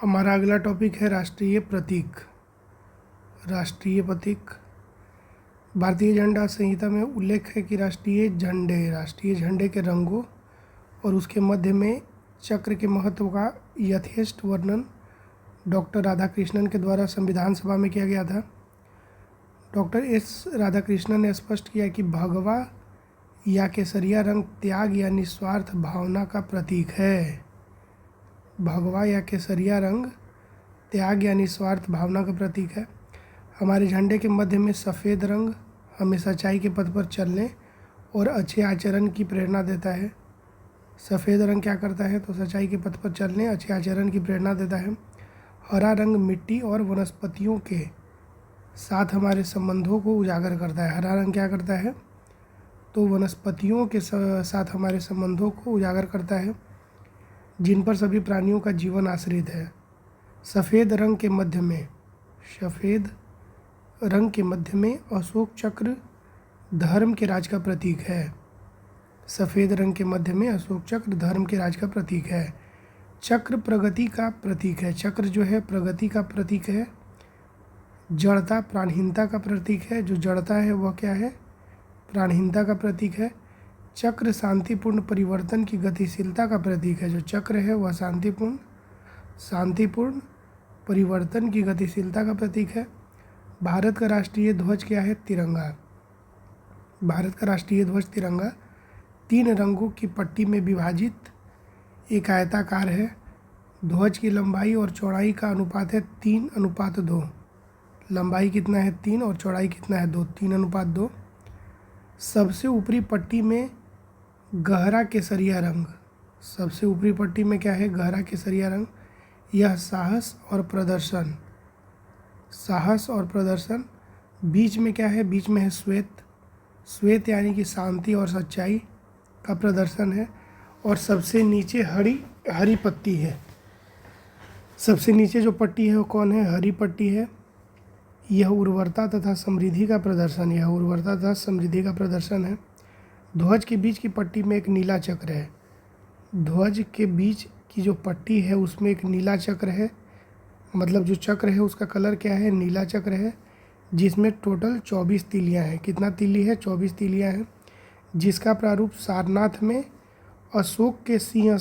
हमारा अगला टॉपिक है राष्ट्रीय प्रतीक। राष्ट्रीय प्रतीक। भारतीय झंडा संहिता में उल्लेख है कि राष्ट्रीय झंडे के रंगों और उसके मध्य में चक्र के महत्व का यथेष्ट वर्णन डॉक्टर राधाकृष्णन के द्वारा संविधान सभा में किया गया था। डॉक्टर एस राधाकृष्णन ने स्पष्ट किया कि भगवा या केसरिया रंग त्याग या निस्वार्थ भावना का प्रतीक है। भगवा या केसरिया रंग त्याग या निस्वार्थ भावना का प्रतीक है। हमारे झंडे के मध्य में सफ़ेद रंग हमें सच्चाई के पथ पर चलने और अच्छे आचरण की प्रेरणा देता है। सफ़ेद रंग क्या करता है तो सच्चाई के पथ पर चलने, अच्छे आचरण की प्रेरणा देता है। हरा रंग मिट्टी और वनस्पतियों के साथ हमारे संबंधों को उजागर करता है। हरा रंग क्या करता है तो वनस्पतियों के साथ हमारे संबंधों को उजागर करता है, जिन पर सभी प्राणियों का जीवन आश्रित है। सफ़ेद रंग के मध्य में अशोक चक्र धर्म के राज का प्रतीक है। सफ़ेद रंग के मध्य में अशोक चक्र धर्म के राज का प्रतीक है। चक्र प्रगति का प्रतीक है। चक्र जो है प्रगति का प्रतीक है। जड़ता प्राणहीनता का प्रतीक है। जो जड़ता है वह क्या है, प्राणहीनता का प्रतीक है। चक्र शांतिपूर्ण परिवर्तन की गतिशीलता का प्रतीक है। जो चक्र है वह शांतिपूर्ण परिवर्तन की गतिशीलता का प्रतीक है। भारत का राष्ट्रीय ध्वज क्या है, तिरंगा। भारत का राष्ट्रीय ध्वज तिरंगा 3 रंगों की पट्टी में विभाजित एक आयताकार है। ध्वज की लंबाई और चौड़ाई का अनुपात है 3:2। लंबाई कितना है 3 और चौड़ाई कितना है 2, 3:2। सबसे ऊपरी पट्टी में गहरा केसरिया रंग। सबसे ऊपरी पट्टी में क्या है, गहरा केसरिया रंग। यह साहस और प्रदर्शन। बीच में क्या है, बीच में है श्वेत यानी कि शांति और सच्चाई का प्रदर्शन है। और सबसे नीचे हरी पट्टी है। सबसे नीचे जो पट्टी है वो कौन है, हरी पट्टी है। यह उर्वरता तथा समृद्धि का प्रदर्शन है। ध्वज के बीच की पट्टी में एक नीला चक्र है। ध्वज के बीच की जो पट्टी है उसमें एक नीला चक्र है, मतलब जो चक्र है उसका कलर क्या है, नीला चक्र है, जिसमें टोटल 24 तीलियाँ हैं। कितना तीली है, 24 तीलियाँ हैं, जिसका प्रारूप सारनाथ में अशोक के सिंह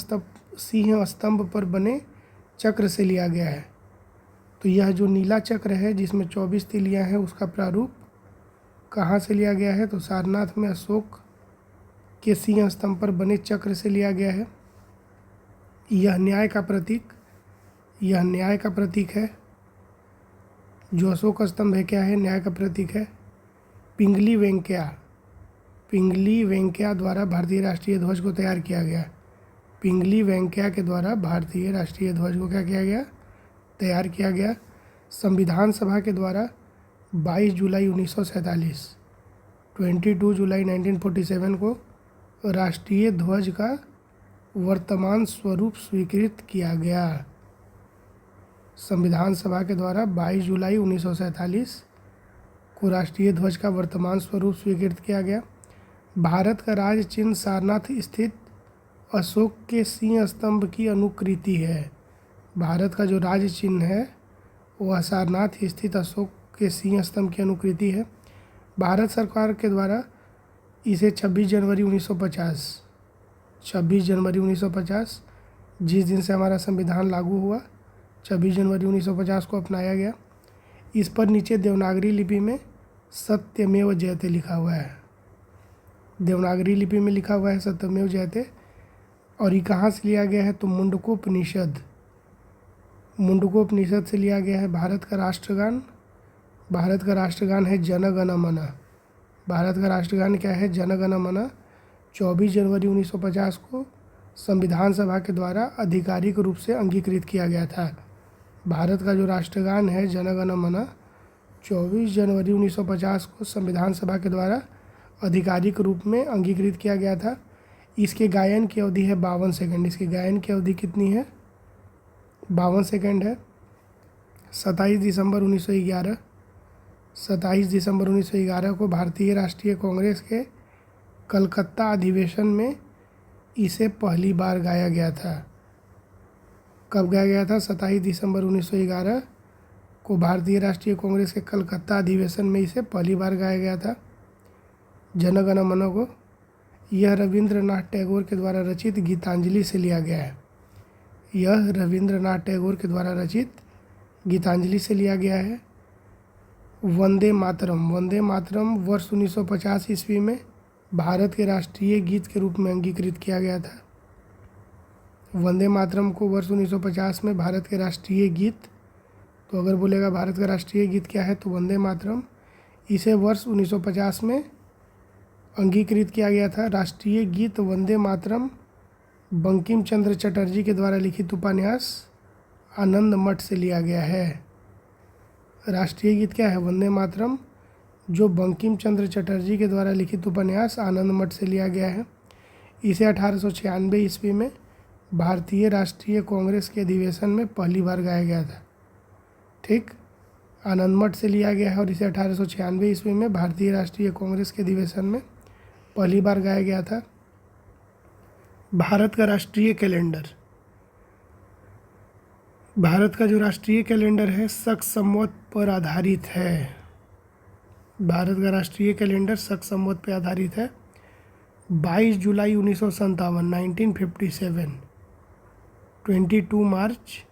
स्तंभ पर बने चक्र से लिया गया है। तो यह जो नीला चक्र है जिसमें 24 तीलियाँ हैं उसका प्रारूप कहाँ से लिया गया है तो सारनाथ में अशोक के सिंह स्तंभ पर बने चक्र से लिया गया है। यह न्याय का प्रतीक है। जो अशोक स्तंभ है क्या है, न्याय का प्रतीक है। पिंगली वेंकैया द्वारा भारतीय राष्ट्रीय ध्वज को तैयार किया गया। पिंगली वेंकैया के द्वारा भारतीय राष्ट्रीय ध्वज को क्या किया गया, तैयार किया गया। संविधान सभा के द्वारा 22 जुलाई 1947 22 जुलाई 1947 को राष्ट्रीय ध्वज का वर्तमान स्वरूप स्वीकृत किया गया। संविधान सभा के द्वारा 22 जुलाई 1947 को राष्ट्रीय ध्वज का वर्तमान स्वरूप स्वीकृत किया गया। भारत का राज चिन्ह सारनाथ स्थित अशोक के सिंह स्तंभ की अनुकृति है। भारत का जो राज चिन्ह है वह सारनाथ स्थित अशोक के सिंह स्तंभ की अनुकृति है। भारत सरकार के द्वारा इसे 26 जनवरी 1950 जिस दिन से हमारा संविधान लागू हुआ 26 जनवरी 1950 को अपनाया गया। इस पर नीचे देवनागरी लिपि में सत्यमेव जयते लिखा हुआ है। देवनागरी लिपि में लिखा हुआ है सत्यमेव जयते। और ये कहाँ से लिया गया है तो मुंडकोपनिषद से लिया गया है। भारत का राष्ट्रगान है जन गण मन। भारत का राष्ट्रगान क्या है, जन गण मन। 24 जनवरी 1950 को संविधान सभा के द्वारा आधिकारिक रूप से अंगीकृत किया गया था। भारत का जो राष्ट्रगान है जन गण मन 24 जनवरी 1950 को संविधान सभा के द्वारा आधिकारिक रूप में अंगीकृत किया गया था। इसके गायन की अवधि है 52 सेकंड। इसकी गायन की अवधि कितनी है, 52 सेकंड है। 27 दिसंबर 1911 को भारतीय राष्ट्रीय कांग्रेस के कलकत्ता अधिवेशन में इसे पहली बार गाया गया था। कब गाया गया था? 27 दिसंबर 1911 को भारतीय राष्ट्रीय कांग्रेस के कलकत्ता अधिवेशन में इसे पहली बार गाया गया था। जन गण मन को यह रविंद्रनाथ टैगोर के द्वारा रचित गीतांजलि से लिया गया है। यह रविंद्रनाथ टैगोर के द्वारा रचित गीतांजलि से लिया गया है। वंदे मातरम वर्ष 1950 ईस्वी में भारत के राष्ट्रीय गीत के रूप में अंगीकृत किया गया था। वंदे मातरम को वर्ष 1950 में भारत के राष्ट्रीय गीत, तो अगर बोलेगा भारत का राष्ट्रीय गीत क्या है तो वंदे मातरम, इसे वर्ष 1950 में अंगीकृत किया गया था। राष्ट्रीय गीत वंदे मातरम बंकिम चंद्र चटर्जी के द्वारा लिखित उपन्यास आनंद मठ से लिया गया है। राष्ट्रीय गीत क्या है? वंदे मातरम, जो बंकिम चंद्र चटर्जी के द्वारा लिखित उपन्यास आनंद मठ से लिया गया है। इसे 1896 ईस्वी में भारतीय राष्ट्रीय कांग्रेस के अधिवेशन में पहली बार गाया गया था। ठीक, आनंद मठ से लिया गया है और इसे 1896 ईस्वी में भारतीय राष्ट्रीय कांग्रेस के अधिवेशन में पहली बार गाया गया था। भारत का राष्ट्रीय कैलेंडर, भारत का जो राष्ट्रीय कैलेंडर है शक संवत पर आधारित है। भारत का राष्ट्रीय कैलेंडर शक संवत पर आधारित है। 22 जुलाई 1957 1957, 22 मार्च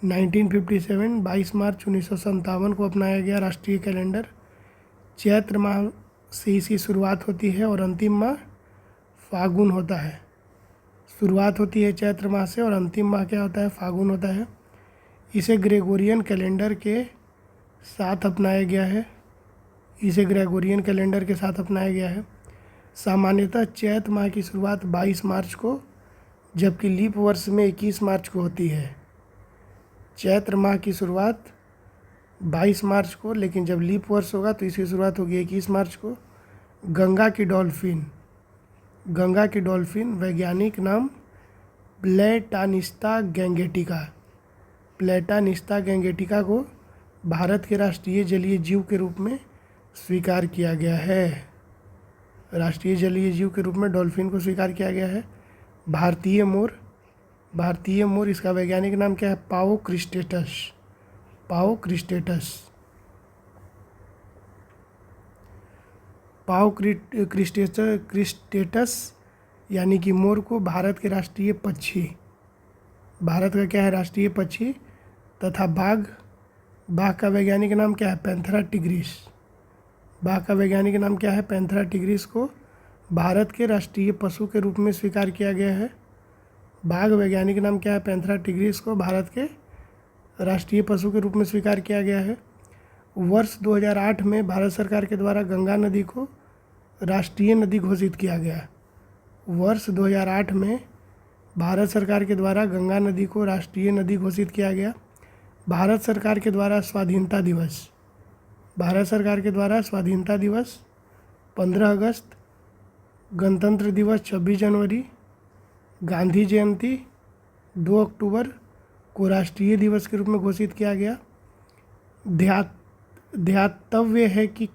1957, 22 मार्च 1957 को अपनाया गया राष्ट्रीय कैलेंडर। चैत्र माह से इसकी शुरुआत होती है और अंतिम माह फागुन होता है। शुरुआत होती है चैत्र माह से और अंतिम माह क्या होता है? फागुन होता है। इसे ग्रेगोरियन कैलेंडर के साथ अपनाया गया है। इसे ग्रेगोरियन कैलेंडर के साथ अपनाया गया है। सामान्यतः चैत्र माह की शुरुआत 22 मार्च को, जबकि लीप वर्ष में 21 मार्च को होती है। चैत्र माह की शुरुआत 22 मार्च को, लेकिन जब लीप वर्ष होगा तो इसकी शुरुआत होगी 21 मार्च को। गंगा की डॉल्फिन वैज्ञानिक नाम प्लेटानिस्ता गैंगेटिका। प्लेटानिस्ता गैंगेटिका को भारत के राष्ट्रीय जलीय जीव के रूप में स्वीकार किया गया है। राष्ट्रीय जलीय जीव के रूप में डॉल्फिन को स्वीकार किया गया है। भारतीय मोर, इसका वैज्ञानिक नाम क्या है? पाओ क्रिस्टेटस यानी कि मोर को भारत के राष्ट्रीय पक्षी, भारत का क्या है? राष्ट्रीय पक्षी। तथा बाघ का वैज्ञानिक नाम क्या है? Panthera tigris. बाघ का वैज्ञानिक नाम क्या है? पैंथेरा टिग्रिस को भारत के राष्ट्रीय पशु के रूप में स्वीकार किया गया है। बाघ वैज्ञानिक नाम क्या है? पैंथेरा टिग्रिस को भारत के राष्ट्रीय पशु के रूप में स्वीकार किया गया है। वर्ष 2008 में भारत सरकार के द्वारा गंगा नदी को राष्ट्रीय नदी घोषित किया गया। वर्ष 2008 में भारत सरकार के द्वारा गंगा नदी को राष्ट्रीय नदी घोषित किया गया। भारत सरकार के द्वारा स्वाधीनता दिवस 15 अगस्त, गणतंत्र दिवस 26 जनवरी, गांधी जयंती 2 अक्टूबर को राष्ट्रीय दिवस के रूप में घोषित किया गया। ध्यातव्य है कि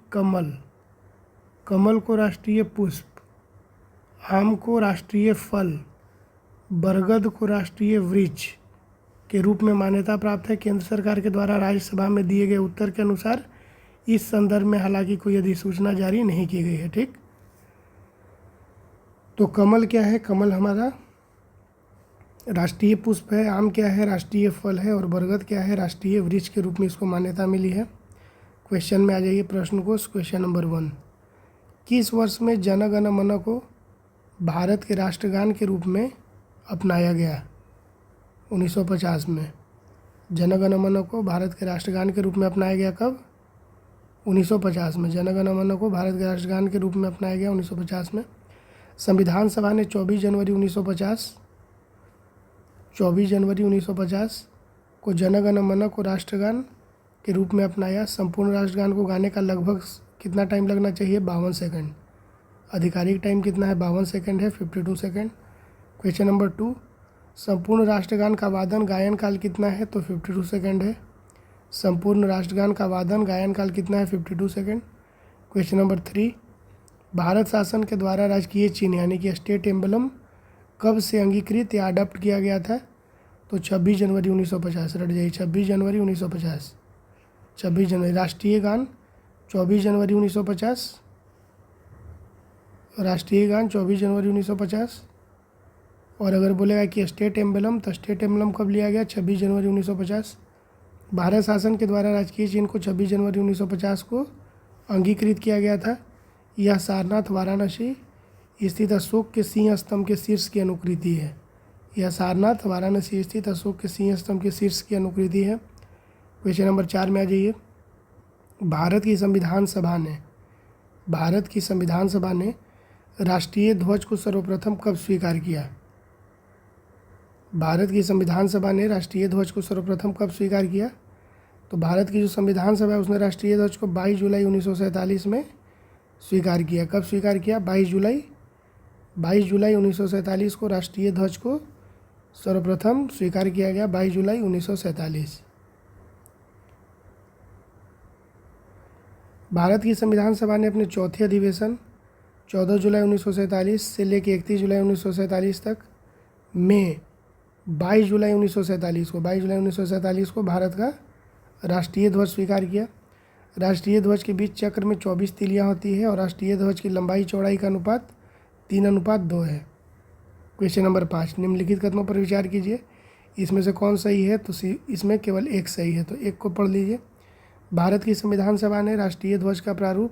कमल को राष्ट्रीय पुष्प, आम को राष्ट्रीय फल, बरगद को राष्ट्रीय वृक्ष के रूप में मान्यता प्राप्त है। केंद्र सरकार के द्वारा राज्यसभा में दिए गए उत्तर के अनुसार इस संदर्भ में हालांकि कोई अधिसूचना जारी नहीं की गई है। ठीक, तो कमल क्या है? कमल हमारा राष्ट्रीय पुष्प है। आम क्या है? राष्ट्रीय फल है। और बरगद क्या है? राष्ट्रीय वृक्ष के रूप में इसको मान्यता मिली है। क्वेश्चन में आ जाइए प्रश्न को। क्वेश्चन नंबर 1, किस वर्ष में जन गण मन को भारत के राष्ट्रगान के रूप में अपनाया गया? 1950 में जन गण मन को भारत के राष्ट्रगान के रूप में अपनाया गया। कब? 1950 में जन गण मन को भारत के राष्ट्रगान के रूप में अपनाया गया 1950 में। संविधान सभा ने 24 जनवरी 1950 को जन गण मन को राष्ट्रगान के रूप में अपनाया। संपूर्ण राष्ट्रगान को गाने का लगभग कितना टाइम लगना चाहिए? 52 सेकंड। आधिकारिक टाइम कितना है? 52 सेकंड है, 52 सेकंड। क्वेश्चन नंबर 2, संपूर्ण राष्ट्रगान का वादन गायन काल कितना है? तो 52 सेकंड है। संपूर्ण राष्ट्रगान का वादन गायन काल कितना है? 52 सेकंड। क्वेश्चन नंबर 3, भारत शासन के द्वारा राजकीय चिन्ह यानी कि स्टेट एम्बलम कब से अंगीकृत या अडॉप्ट किया गया था? तो 26 जनवरी 1950 रट जाइए, 26 जनवरी 1950, 26 जनवरी। राष्ट्रीय गान 24 जनवरी 1950, राष्ट्रीय गान 24 जनवरी 1950। और अगर बोलेगा कि स्टेट एम्बलम, तो स्टेट एम्बलम कब लिया गया? 26 जनवरी 1950। भारत शासन के द्वारा राजकीय चिन्ह को 26 जनवरी 1950 को अंगीकृत किया गया था। यह सारनाथ वाराणसी स्थित अशोक के सिंह स्तंभ के शीर्ष की अनुकृति है। यह सारनाथ वाराणसी स्थित अशोक के सिंह स्तंभ के शीर्ष की अनुकृति है। क्वेश्चन नंबर 4 में आ जाइए। भारत की संविधान सभा ने राष्ट्रीय ध्वज को सर्वप्रथम कब स्वीकार किया? भारत की संविधान सभा ने राष्ट्रीय ध्वज को सर्वप्रथम कब स्वीकार किया? तो भारत की जो संविधान सभा है उसने राष्ट्रीय ध्वज को 22 जुलाई 1947 में स्वीकार किया। कब स्वीकार किया? 22 जुलाई 1947 को राष्ट्रीय ध्वज को सर्वप्रथम स्वीकार किया गया, 22 जुलाई 1947। भारत की संविधान सभा ने अपने चौथे अधिवेशन 14 जुलाई 1947 से लेकर 31 जुलाई 1947 तक में 22 जुलाई 1947 को भारत का राष्ट्रीय ध्वज स्वीकार किया। राष्ट्रीय ध्वज के बीच चक्र में 24 तीलियाँ होती है और राष्ट्रीय ध्वज की लंबाई चौड़ाई का अनुपात 3:2 है। क्वेश्चन नंबर 5, निम्नलिखित कथनों पर विचार कीजिए, इसमें से कौन सही है? तो इसमें केवल एक सही है, तो एक को पढ़ लीजिए। भारत की संविधान सभा ने राष्ट्रीय ध्वज का प्रारूप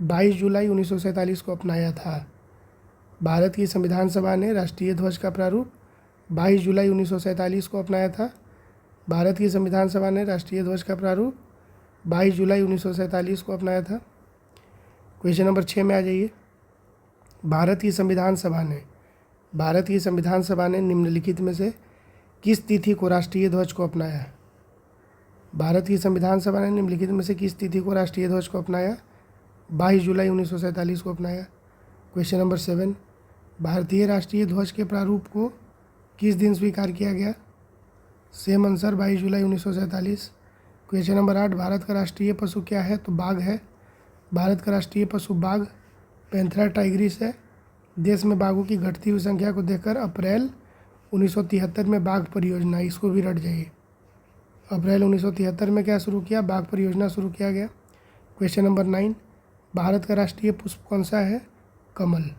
22 जुलाई 1947 को अपनाया था। भारत की संविधान सभा ने राष्ट्रीय ध्वज का प्रारूप 22 जुलाई 1947 को अपनाया था। भारत की संविधान सभा ने राष्ट्रीय ध्वज का प्रारूप 22 जुलाई 1947 को अपनाया था। क्वेश्चन नंबर 6 में आ जाइए। भारत की संविधान सभा ने निम्नलिखित में से किस तिथि को राष्ट्रीय ध्वज को अपनाया? भारत की संविधान सभा ने निम्नलिखित में से किस तिथि को राष्ट्रीय ध्वज को अपनाया? 22 जुलाई 1947 को अपनाया। क्वेश्चन नंबर 7, भारतीय राष्ट्रीय ध्वज के प्रारूप को किस दिन स्वीकार किया गया? सेम आंसर 22 जुलाई 1947। क्वेश्चन नंबर 8, भारत का राष्ट्रीय पशु क्या है? तो बाघ है। भारत का राष्ट्रीय पशु बाघ पैंथेरा टाइग्रिस है। देश में बाघों की घटती हुई संख्या को देखकर अप्रैल 1973 में बाघ परियोजना, इसको भी रट जाइए, अप्रैल 1973 में क्या शुरू किया? बाघ परियोजना शुरू किया गया। क्वेश्चन नंबर 9, भारत का राष्ट्रीय पुष्प कौन सा है? कमल।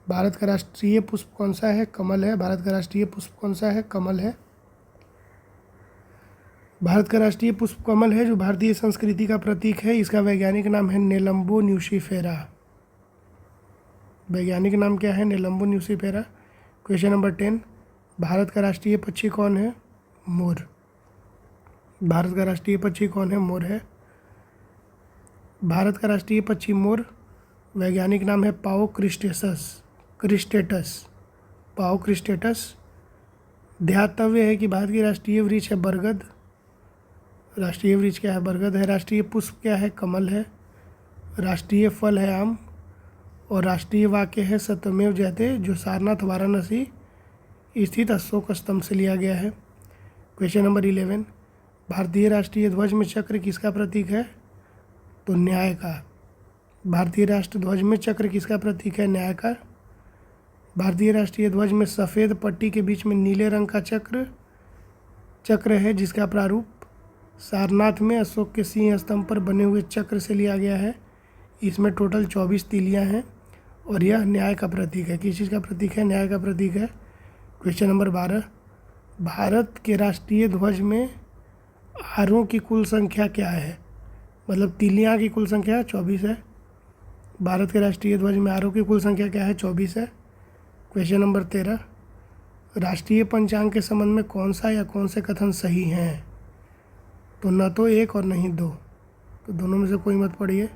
भारत का राष्ट्रीय पुष्प कौन सा है? कमल है। भारत का राष्ट्रीय पुष्प कौन सा है? कमल है। भारत का राष्ट्रीय पुष्प कमल है, जो भारतीय संस्कृति का प्रतीक है। इसका वैज्ञानिक नाम है नेलम्बो न्यूसीफेरा। वैज्ञानिक नाम क्या है? नेलम्बो न्यूसीफेरा। क्वेश्चन नंबर 10, भारत का राष्ट्रीय पक्षी कौन है? मोर। भारत का राष्ट्रीय पक्षी कौन है? मोर है। भारत का राष्ट्रीय पक्षी मोर, वैज्ञानिक नाम है पाओ क्रिस्टेटस। पाओ क्रिस्टेटस। ध्यातव्य है कि भारत की राष्ट्रीय वृक्ष है बरगद। राष्ट्रीय वृक्ष क्या है? बरगद है। राष्ट्रीय पुष्प क्या है? कमल है। राष्ट्रीय फल है आम। और राष्ट्रीय वाक्य है सत्यमेव जयते, जो सारनाथ वाराणसी स्थित अशोक स्तंभ से लिया गया है। क्वेश्चन नंबर 11, भारतीय राष्ट्रीय ध्वज में चक्र किसका प्रतीक है? तो न्याय का। भारतीय राष्ट्रीय ध्वज में चक्र किसका प्रतीक है? न्याय का। भारतीय राष्ट्रीय ध्वज में सफ़ेद पट्टी के बीच में नीले रंग का चक्र है, जिसका प्रारूप सारनाथ में अशोक के सिंह स्तंभ पर बने हुए चक्र से लिया गया है। इसमें टोटल 24 तीलियाँ हैं और यह न्याय का प्रतीक है। किस चीज़ का प्रतीक है? न्याय का प्रतीक है। क्वेश्चन नंबर 12, भारत के राष्ट्रीय ध्वज में आरों की कुल संख्या क्या है? मतलब तीलियाँ की कुल संख्या 24 है। भारत के राष्ट्रीय ध्वज में आरों की कुल संख्या क्या है? 24 है। क्वेश्चन नंबर 13, राष्ट्रीय पंचांग के संबंध में कौन सा या कौन से कथन सही हैं? तो न तो एक और नहीं दो, तो दोनों में से कोई मत पढ़िए।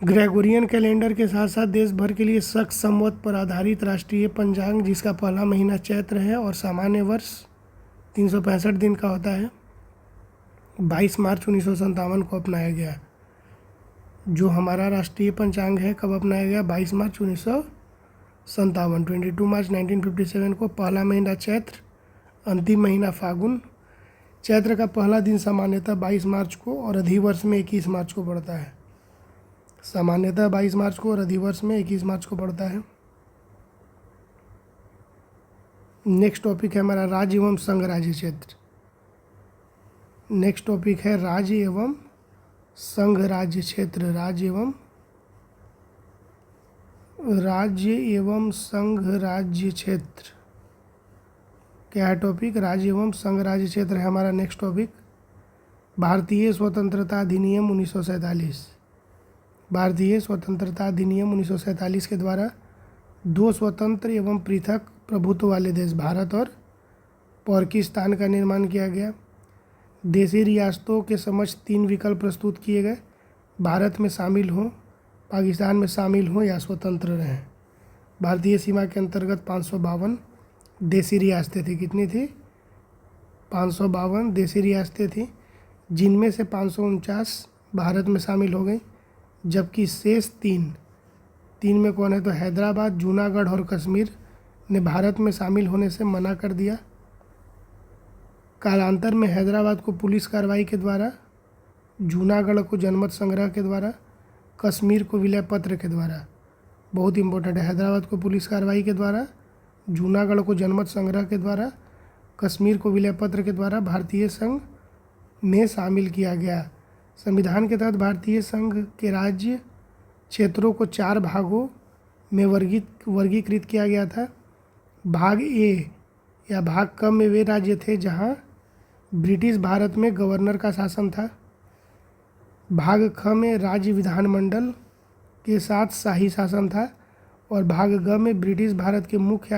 ग्रेगोरियन कैलेंडर के साथ साथ देश भर के लिए शक संवत पर आधारित राष्ट्रीय पंचांग, जिसका पहला महीना चैत्र है और सामान्य वर्ष 365 दिन का होता है, 22 मार्च 1957 को अपनाया गया। जो हमारा राष्ट्रीय पंचांग है कब अपनाया गया? 22 मार्च 1957। 22 मार्च 1957 को पहला महीना चैत्र, अंतिम महीना फागुन। चैत्र का पहला दिन सामान्यतः 22 मार्च को और अधिवर्ष में 21 मार्च को पड़ता है। सामान्यतः 22 मार्च को और अधिवर्ष में 21 मार्च को पड़ता है। नेक्स्ट टॉपिक है हमारा राज्य एवं संघ राज्य क्षेत्र। नेक्स्ट टॉपिक है राज्य एवं संघ राज्य क्षेत्र। राज्य एवं संघ राज्य क्षेत्र क्या है टॉपिक? राज्य एवं संघ राज्य क्षेत्र है हमारा नेक्स्ट टॉपिक। भारतीय स्वतंत्रता अधिनियम 1947। भारतीय स्वतंत्रता अधिनियम 1947 के द्वारा दो स्वतंत्र एवं पृथक प्रभुत्व वाले देश भारत और पाकिस्तान का निर्माण किया गया। देशी रियासतों के समक्ष 3 विकल्प प्रस्तुत किए गए, भारत में शामिल हों, पाकिस्तान में शामिल हों या स्वतंत्र रहें। भारतीय सीमा के अंतर्गत 552 देशी रियासतें थी। कितनी थी? 552 देशी रियासतें थी, जिनमें से 549 भारत में शामिल हो गई, जबकि शेष 3 में कौन है? तो हैदराबाद, जूनागढ़ और कश्मीर ने भारत में शामिल होने से मना कर दिया। कालांतर में हैदराबाद को पुलिस कार्रवाई के द्वारा, जूनागढ़ को जनमत संग्रह के द्वारा, कश्मीर को विलय पत्र के द्वारा, बहुत इंपॉर्टेंट है, हैदराबाद को पुलिस कार्रवाई के द्वारा, जूनागढ़ को जनमत संग्रह के द्वारा, कश्मीर को विलय पत्र के द्वारा भारतीय संघ में शामिल किया गया। संविधान के तहत भारतीय संघ के राज्य क्षेत्रों को 4 भागों में वर्गीकृत किया गया था। भाग ए या भाग क में वे राज्य थे जहां ब्रिटिश भारत में गवर्नर का शासन था। भाग ख में राज्य विधानमंडल के साथ शाही शासन था, और भाग ग में ब्रिटिश भारत के मुख्य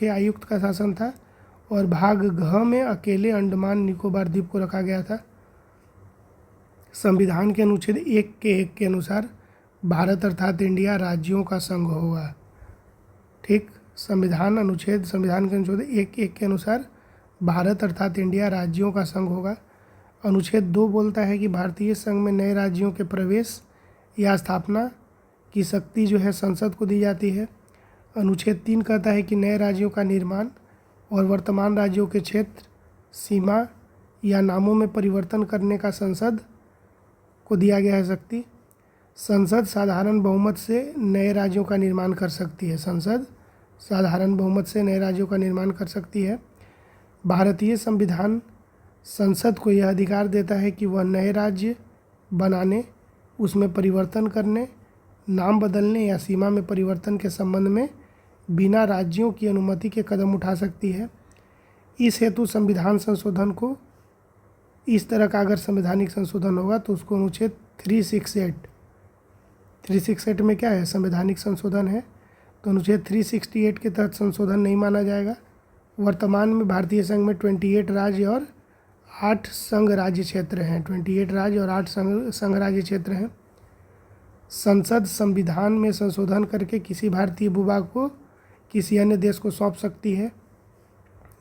आयुक्त का शासन था, और भाग घ में अकेले अंडमान निकोबार द्वीप को रखा गया था। संविधान के अनुच्छेद 1 के अनुसार भारत अर्थात इंडिया राज्यों का संघ होगा। ठीक, संविधान के अनुच्छेद 1 के अनुसार भारत अर्थात इंडिया राज्यों का संघ होगा। अनुच्छेद 2 बोलता है कि भारतीय संघ में नए राज्यों के प्रवेश या स्थापना की शक्ति जो है संसद को दी जाती है। अनुच्छेद 3 कहता है कि नए राज्यों का निर्माण और वर्तमान राज्यों के क्षेत्र, सीमा या नामों में परिवर्तन करने का संसद को दिया गया है शक्ति। संसद साधारण बहुमत से नए राज्यों का निर्माण कर सकती है। संसद साधारण बहुमत से नए राज्यों का निर्माण कर सकती है। भारतीय संविधान संसद को यह अधिकार देता है कि वह नए राज्य बनाने, उसमें परिवर्तन करने, नाम बदलने या सीमा में परिवर्तन के संबंध में बिना राज्यों की अनुमति के कदम उठा सकती है। इस हेतु संविधान संशोधन को, इस तरह का अगर संवैधानिक संशोधन होगा तो उसको अनुच्छेद 368 में क्या है? संवैधानिक संशोधन है, तो अनुच्छेद 368 के तहत संशोधन नहीं माना जाएगा। वर्तमान में भारतीय संघ में 28 राज्य और 8 संघ राज्य क्षेत्र हैं। 28 राज्य और 8 संघ राज्य क्षेत्र हैं। संसद संविधान में संशोधन करके किसी भारतीय भूभाग को किसी अन्य देश को सौंप सकती है।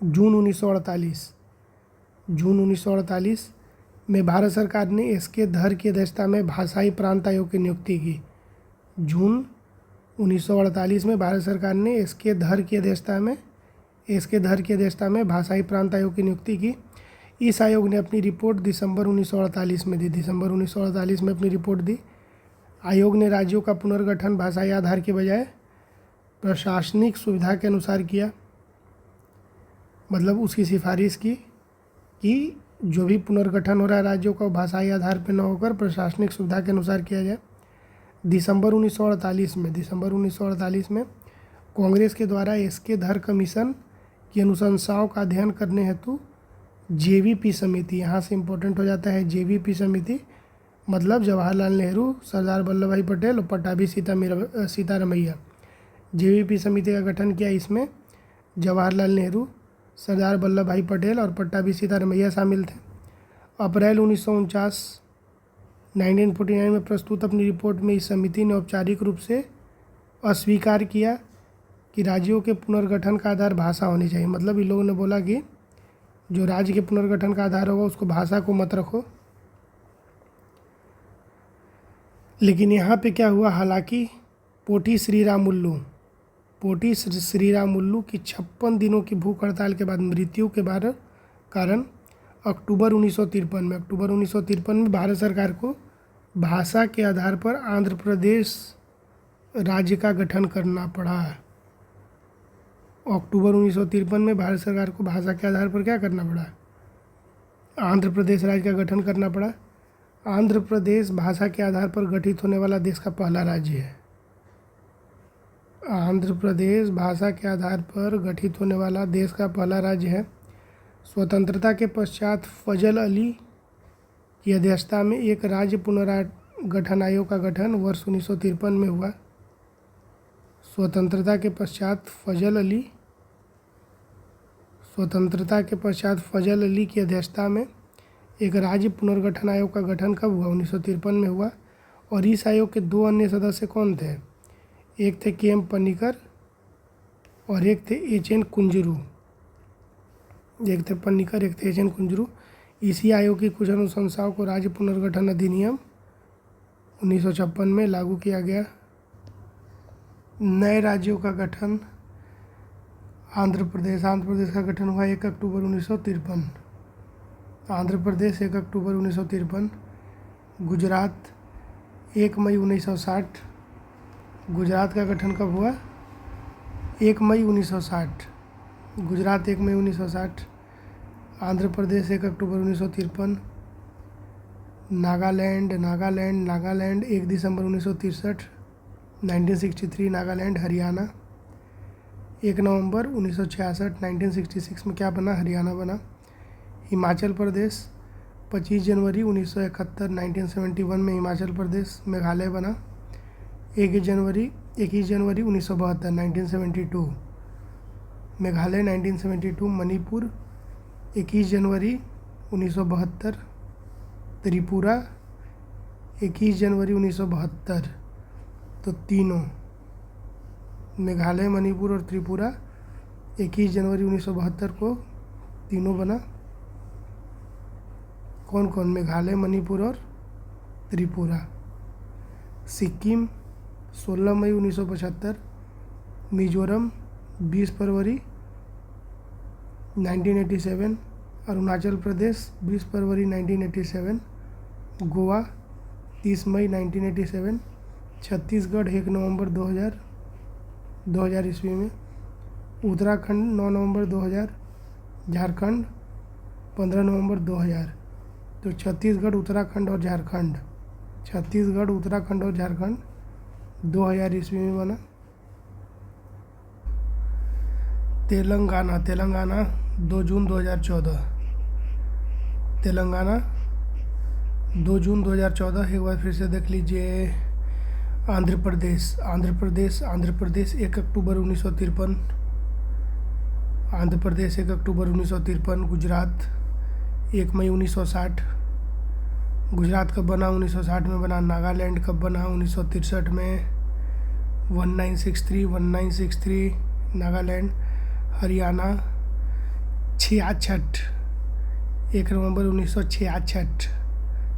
जून 1948 में भारत सरकार ने एस.के. धर की अध्यक्षता में भाषाई प्रांत आयोग की नियुक्ति की। जून 1948 में भारत सरकार ने एस.के. धर की अध्यक्षता में भाषाई प्रांत आयोग की नियुक्ति की। इस आयोग ने अपनी रिपोर्ट दिसंबर 1948 में दी। दिसंबर 1948 में अपनी रिपोर्ट दी। आयोग ने राज्यों का पुनर्गठन भाषाई आधार के बजाय प्रशासनिक सुविधा के अनुसार किया। मतलब उसकी सिफारिश की कि जो भी पुनर्गठन हो रहा है राज्यों का भाषाई आधार पर न होकर प्रशासनिक सुविधा के अनुसार किया जाए। दिसंबर 1948 में कांग्रेस के द्वारा एस.के. धर कमीशन की अनुशंसाओं का अध्ययन करने हेतु JVP समिति, यहाँ से इम्पोर्टेंट हो जाता है JVP समिति, मतलब जवाहरलाल नेहरू, सरदार वल्लभ भाई पटेल और पट्टाभी सीतारमैया, JVP समिति का गठन किया। इसमें जवाहरलाल नेहरू, सरदार वल्लभ भाई पटेल और पट्टाभी सीतारमैया शामिल थे। अप्रैल 1949 में प्रस्तुत अपनी रिपोर्ट में इस समिति ने औपचारिक रूप से अस्वीकार किया कि राज्यों के पुनर्गठन का आधार भाषा होनी चाहिए। मतलब इन लोगों ने बोला कि जो राज्य के पुनर्गठन का आधार होगा उसको भाषा को मत रखो। लेकिन यहाँ पे क्या हुआ? हालांकि पोटी श्रीराम मुल्लू की 56 दिनों की भूख हड़ताल के बाद मृत्यु के कारण अक्टूबर 1953 में भारत सरकार को भाषा के आधार पर आंध्र प्रदेश राज्य का गठन करना पड़ा? अक्टूबर 1953 में भारत सरकार को भाषा के आधार पर क्या करना पड़ा? आंध्र प्रदेश राज्य का गठन करना पड़ा। आंध्र प्रदेश भाषा के आधार पर गठित होने वाला देश का पहला राज्य है। आंध्र प्रदेश भाषा के आधार पर गठित होने वाला देश का पहला राज्य है। स्वतंत्रता के पश्चात फजल अली की अध्यक्षता में एक राज्य पुनर्गठन आयोग का गठन वर्ष 1953 में हुआ। स्वतंत्रता के पश्चात फजल अली की अध्यक्षता में एक राज्य पुनर्गठन आयोग का गठन कब हुआ? 1953 में हुआ। और इस आयोग के 2 अन्य सदस्य कौन थे? एक थे के एम पन्नीकर और एक थे एच एन कुंजरू। एक थे पन्नीकर, एक थे एच एन कुंजरू। इसी आयोग की कुछ अनुशंसाओं को राज्य पुनर्गठन अधिनियम 1956 में लागू किया गया। नए राज्यों का गठन। आंध्र प्रदेश का गठन हुआ 1 अक्टूबर 1953। आंध्र प्रदेश 1 अक्टूबर 1953। गुजरात 1 मई 1960। गुजरात का गठन कब हुआ? 1 मई 1960। गुजरात 1 मई 1960। आंध्र प्रदेश 1 अक्टूबर 1953। नागालैंड 1 दिसंबर 1963। 1963 नागालैंड। हरियाणा 1 नवंबर 1966। 1966 में क्या बना? हरियाणा बना। हिमाचल प्रदेश 25 जनवरी 1971। 1971 में हिमाचल प्रदेश। मेघालय बना 21 जनवरी 1972। 1972 मेघालय। 1972 मणिपुर 21 जनवरी 1972। त्रिपुरा 21 जनवरी 1972। तो तीनों मेघालय, मणिपुर और त्रिपुरा 21 जनवरी 1972 को तीनों बना। कौन कौन? मेघालय, मणिपुर और त्रिपुरा। सिक्किम 16 मई 1975। मिजोरम 20 फरवरी 1987। अरुणाचल प्रदेश 20 फरवरी 1987। गोवा 30 मई 1987। छत्तीसगढ़ 1 नवंबर 2000 ईस्वी में। उत्तराखंड 9 नवंबर 2000। झारखंड 15 नवंबर 2000। तो छत्तीसगढ़, उत्तराखंड और झारखंड 2000 ईस्वी में बना। तेलंगाना 2 जून 2014। तेलंगाना 2 जून 2014। एक बार फिर से देख लीजिए। आंध्र प्रदेश 1 अक्टूबर 1953। आंध्र प्रदेश 1 अक्टूबर 1953। गुजरात 1 मई 1960। गुजरात कब बना? 1960 में बना। नागालैंड कब बना? 1963 में। 1963 नागालैंड। हरियाणा 66 1 नवंबर 1966।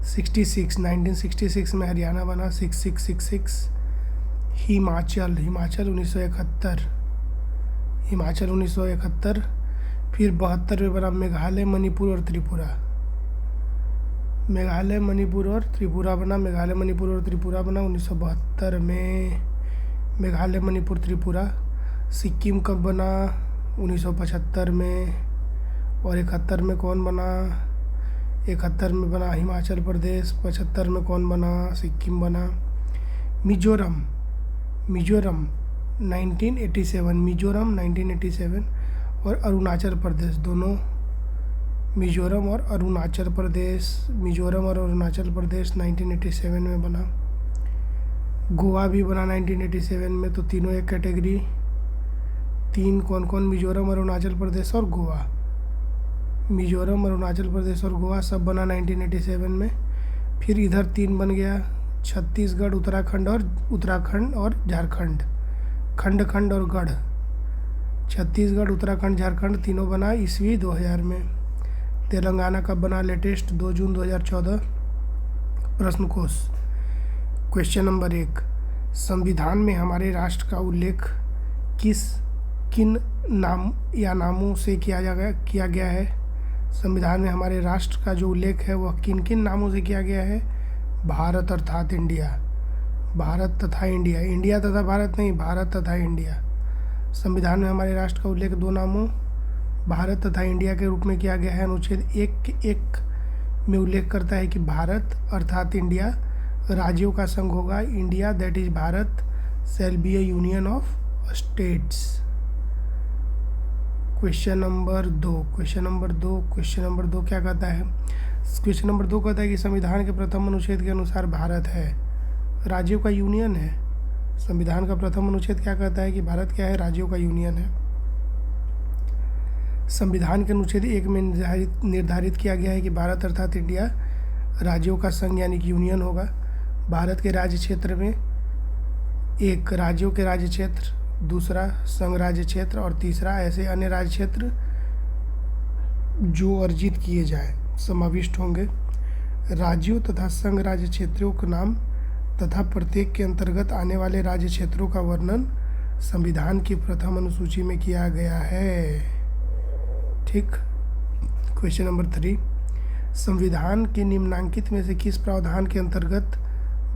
1966 में हरियाणा बना। 6666। हिमाचल 1971। फिर 72 में बना मेघालय, मणिपुर और त्रिपुरा। मेघालय, मणिपुर और त्रिपुरा बना। 1972 में मेघालय, मणिपुर, त्रिपुरा। सिक्किम कब बना? 1975 में। और 71 में कौन बना? 71 में बना हिमाचल प्रदेश। 75 में कौन बना? सिक्किम बना। मिजोरम 1987। और अरुणाचल प्रदेश, दोनों मिजोरम और अरुणाचल प्रदेश 1987 में बना। गोवा भी बना 1987 में। तो तीनों एक कैटेगरी। 3 कौन कौन? मिजोरम, अरुणाचल प्रदेश और गोवा। मिजोरम, अरुणाचल प्रदेश और गोवा सब बना 1987 में। फिर इधर 3 बन गया। छत्तीसगढ़, उत्तराखंड और झारखंड। खंड और गढ़। छत्तीसगढ़, उत्तराखंड, झारखंड तीनों बना ईस्वी 2000 में। तेलंगाना कब बना? लेटेस्ट 2 जून 2014। प्रश्न कोश। क्वेश्चन नंबर 1, संविधान में हमारे राष्ट्र का उल्लेख किन नाम या नामों से किया गया है? संविधान में हमारे राष्ट्र का जो उल्लेख है वह किन किन नामों से किया गया है? भारत अर्थात इंडिया, भारत तथा इंडिया, इंडिया तथा भारत नहीं, भारत तथा इंडिया। संविधान में हमारे राष्ट्र का उल्लेख दो नामों भारत तथा इंडिया के रूप में किया गया है। अनुच्छेद 1 में उल्लेख करता है कि भारत अर्थात इंडिया राज्यों का संघ होगा। India that is Bharat shall be A union of states. Question number दो क्या कहता है? क्वेश्चन नंबर 2 कहता है कि संविधान के प्रथम अनुच्छेद के अनुसार भारत है राज्यों का यूनियन है। संविधान का प्रथम अनुच्छेद क्या कहता है कि भारत क्या है? राज्यों का यूनियन है। संविधान के अनुच्छेद 1 में निर्धारित किया गया है कि भारत अर्थात इंडिया राज्यों का संघ यानी कि यूनियन होगा। भारत के राज्य क्षेत्र में एक राज्यों के राज्य क्षेत्र, दूसरा संघ राज्य क्षेत्र और तीसरा ऐसे अन्य राज्य क्षेत्र जो अर्जित किए जाए समाविष्ट होंगे। राज्यों तथा संघ राज्य क्षेत्रों के नाम तथा प्रत्येक के अंतर्गत आने वाले राज्य क्षेत्रों का वर्णन संविधान की प्रथम अनुसूची में किया गया है। ठीक। क्वेश्चन नंबर 3, संविधान के निम्नांकित में से किस प्रावधान के अंतर्गत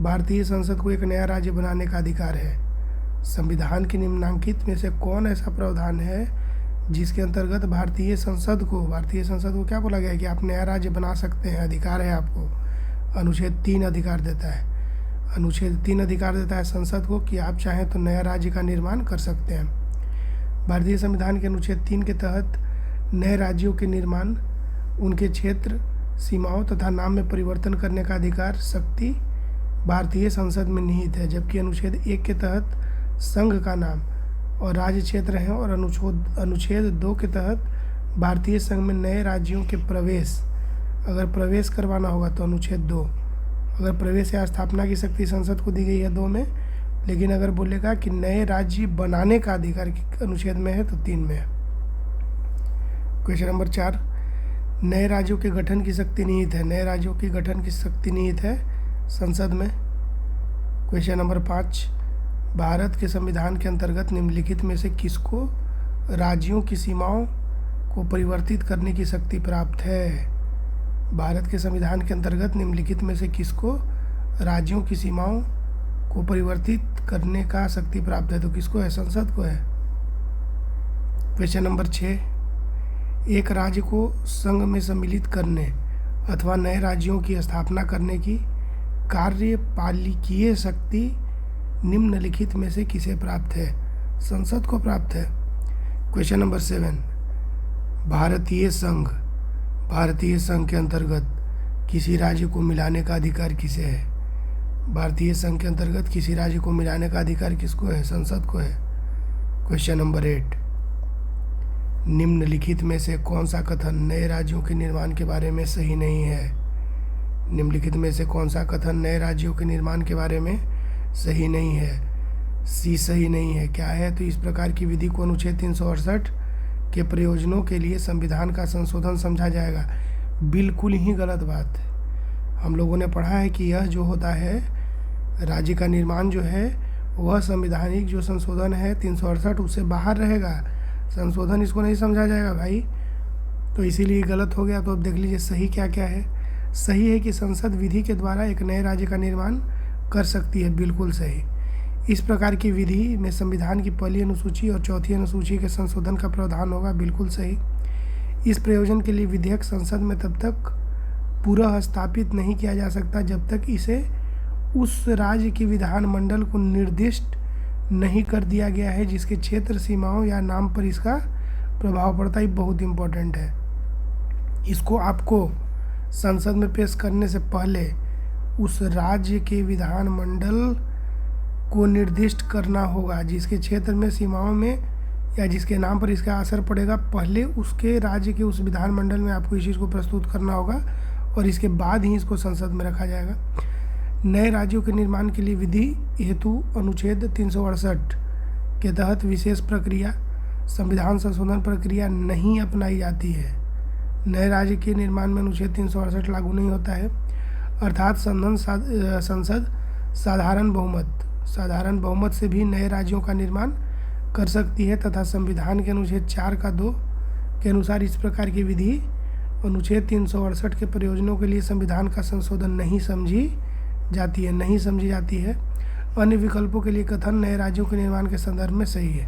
भारतीय संसद को एक नया राज्य बनाने का अधिकार है? संविधान के निम्नांकित में से कौन ऐसा प्रावधान है जिसके अंतर्गत भारतीय संसद को क्या बोला गया है कि आप नया राज्य बना सकते हैं, अधिकार है आपको। अनुच्छेद 3 अधिकार देता है। अनुच्छेद 3 अधिकार देता है संसद को कि आप चाहें तो नया राज्य का निर्माण कर सकते हैं। भारतीय संविधान के अनुच्छेद 3 के तहत नए राज्यों के निर्माण, उनके क्षेत्र, सीमाओं तथा नाम में परिवर्तन करने का अधिकार शक्ति भारतीय संसद में निहित है। जबकि अनुच्छेद 1 के तहत संघ का नाम और राज्य क्षेत्र हैं और अनुच्छेद 2 के तहत भारतीय संघ में नए राज्यों के अगर प्रवेश करवाना होगा तो अनुच्छेद 2, अगर प्रवेश या स्थापना की शक्ति संसद को दी गई है 2 में, लेकिन अगर बोलेगा कि नए राज्य बनाने का अधिकार अनुच्छेद में है तो 3 में है। क्वेश्चन नंबर 4, नए राज्यों के गठन की शक्ति निहित है। नए राज्यों की गठन की शक्ति निहित है संसद में। क्वेश्चन नंबर 5, भारत के संविधान के अंतर्गत निम्नलिखित में से किसको राज्यों की सीमाओं को परिवर्तित करने की शक्ति प्राप्त है? भारत के संविधान के अंतर्गत निम्नलिखित में से किसको राज्यों की सीमाओं को परिवर्तित करने का शक्ति प्राप्त है? तो किसको है? संसद को है। क्वेश्चन नंबर 6, एक राज्य को संघ में सम्मिलित करने अथवा नए राज्यों की स्थापना करने की कार्यपालिकीय शक्ति निम्नलिखित में से किसे प्राप्त है? संसद को प्राप्त है। क्वेश्चन नंबर 7, भारतीय संघ के अंतर्गत किसी राज्य को मिलाने का अधिकार किसे है? भारतीय संघ के अंतर्गत किसी राज्य को मिलाने का अधिकार किसको है? संसद को है। क्वेश्चन नंबर 8, निम्नलिखित में से कौन सा कथन नए राज्यों के निर्माण के बारे में सही नहीं है? निम्नलिखित में से कौन सा कथन नए राज्यों के निर्माण के बारे में सही नहीं है? सी सही नहीं है। क्या है? तो इस प्रकार की विधि को अनुच्छेद 368 के प्रयोजनों के लिए संविधान का संशोधन समझा जाएगा। बिल्कुल ही गलत बात है। हम लोगों ने पढ़ा है कि यह जो होता है राज्य का निर्माण जो है वह संवैधानिक जो संशोधन है 368 उससे बाहर रहेगा। संशोधन इसको नहीं समझा जाएगा भाई, तो इसीलिए गलत हो गया। तो अब देख लीजिए सही क्या क्या है। सही है कि संसद विधि के द्वारा एक नए राज्य का निर्माण कर सकती है, बिल्कुल सही। इस प्रकार की विधि में संविधान की पहली अनुसूची और चौथी अनुसूची के संशोधन का प्रावधान होगा, बिल्कुल सही। इस प्रयोजन के लिए विधेयक संसद में तब तक पूरा स्थापित नहीं किया जा सकता जब तक इसे उस राज्य के विधानमंडल को निर्दिष्ट नहीं कर दिया गया है जिसके क्षेत्र, सीमाओं या नाम पर इसका प्रभाव पड़ता है। बहुत इम्पोर्टेंट है। इसको आपको संसद में पेश करने से पहले उस राज्य के विधानमंडल को निर्दिष्ट करना होगा जिसके क्षेत्र में, सीमाओं में या जिसके नाम पर इसका असर पड़ेगा। पहले उसके राज्य के उस विधानमंडल में आपको इस चीज़ को प्रस्तुत करना होगा और इसके बाद ही इसको संसद में रखा जाएगा। नए राज्यों के निर्माण के लिए विधि हेतु अनुच्छेद 368 के तहत विशेष प्रक्रिया, संविधान संशोधन प्रक्रिया नहीं अपनाई जाती है। नए राज्य के निर्माण में अनुच्छेद 368 लागू नहीं होता है, अर्थात संसद साधारण बहुमत से भी नए राज्यों का निर्माण कर सकती है तथा संविधान के अनुच्छेद 4 का 2 के अनुसार इस प्रकार की विधि अनुच्छेद 368 के प्रयोजनों के लिए संविधान का संशोधन नहीं समझी जाती है। अन्य विकल्पों के लिए कथन नए राज्यों के निर्माण के संदर्भ में सही है।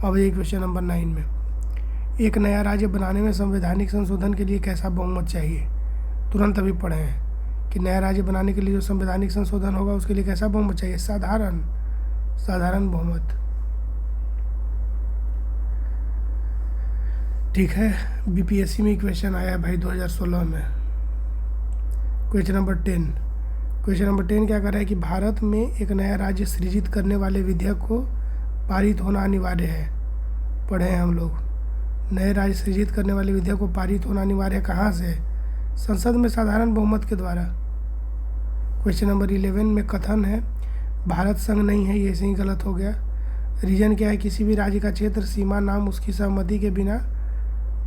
अब ये क्वेश्चन नंबर 9 में, एक नया राज्य बनाने में संवैधानिक संशोधन के लिए कैसा बहुमत चाहिए? तुरंत अभी पढ़े हैं कि नया राज्य बनाने के लिए जो संवैधानिक संशोधन होगा उसके लिए कैसा बहुमत चाहिए? साधारण बहुमत। ठीक है, बीपीएससी में क्वेश्चन आया है भाई 2016 में। क्वेश्चन नंबर 10 क्या कर रहा है कि भारत में एक नया राज्य सृजित करने वाले विधेयक को पारित होना अनिवार्य है। पढ़े हैं हम लोग, नए राज्य सृजित करने वाले विधेयक को पारित होना अनिवार्य है। कहाँ से? संसद में साधारण बहुमत के द्वारा। क्वेश्चन नंबर 11 में कथन है भारत संघ नहीं है, ये सही गलत हो गया। रीजन क्या है? किसी भी राज्य का क्षेत्र, सीमा, नाम उसकी सहमति के बिना